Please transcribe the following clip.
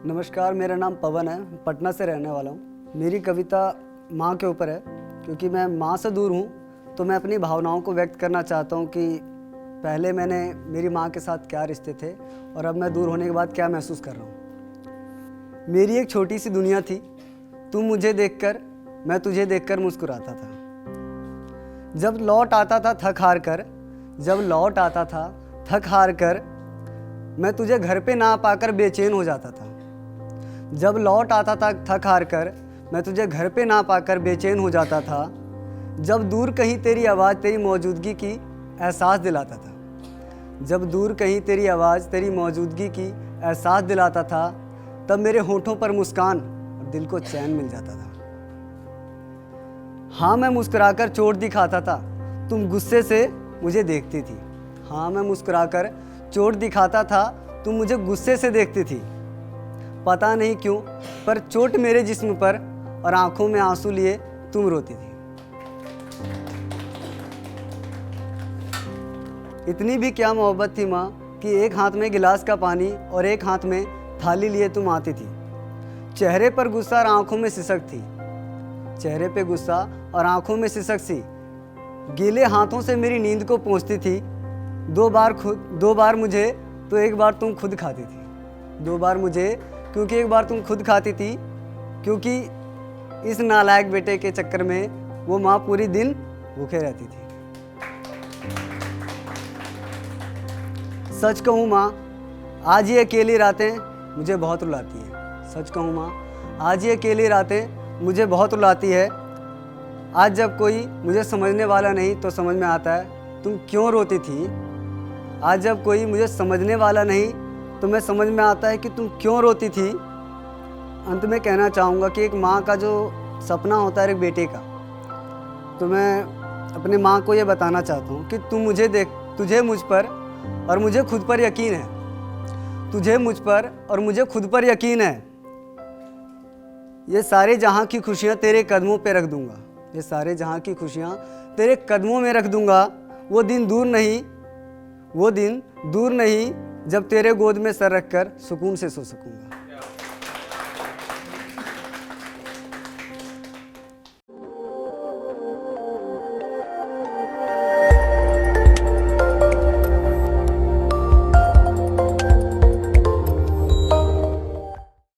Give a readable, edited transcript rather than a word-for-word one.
नमस्कार, मेरा नाम पवन है, पटना से रहने वाला हूँ। मेरी कविता माँ के ऊपर है, क्योंकि मैं माँ से दूर हूँ तो मैं अपनी भावनाओं को व्यक्त करना चाहता हूँ कि पहले मैंने मेरी माँ के साथ क्या रिश्ते थे और अब मैं दूर होने के बाद क्या महसूस कर रहा हूँ। मेरी एक छोटी सी दुनिया थी, तुम मुझे देखकर, मैं तुझे देखकर मुस्कुराता था। जब लौट आता था थक हार कर, जब लौट आता था थक हार कर, मैं तुझे घर पे ना पाकर बेचैन हो जाता था। जब लौट आता था थक हार कर, मैं तुझे घर पे ना पाकर बेचैन हो जाता था। जब दूर कहीं तेरी आवाज़ तेरी मौजूदगी की एहसास दिलाता था, जब दूर कहीं तेरी आवाज़ तेरी मौजूदगी की एहसास दिलाता था, तब मेरे होठों पर मुस्कान और दिल को चैन मिल जाता था। हाँ, मैं मुस्कुराकर चोट दिखाता था, तुम गुस्से से मुझे देखती थी। हाँ, मैं मुस्कुराकर चोट दिखाता था, तुम मुझे गुस्से से देखती थी। पता नहीं क्यों, पर चोट मेरे जिस्म पर और आंखों में आंसू लिए तुम रोती थी। इतनी भी क्या मोहब्बत थी माँ कि एक हाथ में गिलास का पानी और एक हाथ में थाली लिए तुम आती थी। चेहरे पर गुस्सा और आंखों में सिसक थी, चेहरे पे गुस्सा और आंखों में सिसक सी। गीले हाथों से मेरी नींद को पोंछती थी। दो बार मुझे तो एक बार तुम खुद खाती थी। दो बार मुझे क्योंकि एक बार तुम खुद खाती थी, क्योंकि इस नालायक बेटे के चक्कर में वो माँ पूरी दिन भूखे रहती थी। सच कहूँ माँ, आज ये अकेली रातें मुझे बहुत रुलाती है। सच कहूँ माँ, आज ये अकेली रातें मुझे बहुत रुलाती है। आज जब कोई मुझे समझने वाला नहीं तो समझ में आता है तुम क्यों रोती थी। आज जब कोई मुझे समझने वाला नहीं तो मैं समझ में आता है कि तुम क्यों रोती थी। अंत में कहना चाहूँगा कि एक माँ का जो सपना होता है एक बेटे का, तो मैं अपने माँ को ये बताना चाहता हूँ कि तुझे मुझ पर और मुझे खुद पर यकीन है। तुझे मुझ पर और मुझे खुद पर यकीन है। ये सारे जहाँ की खुशियाँ तेरे कदमों पे रख दूँगा। ये सारे जहाँ की खुशियाँ तेरे कदमों में रख दूँगा। वो दिन दूर नहीं जब तेरे गोद में सर रखकर सुकून से सो सकूँगा।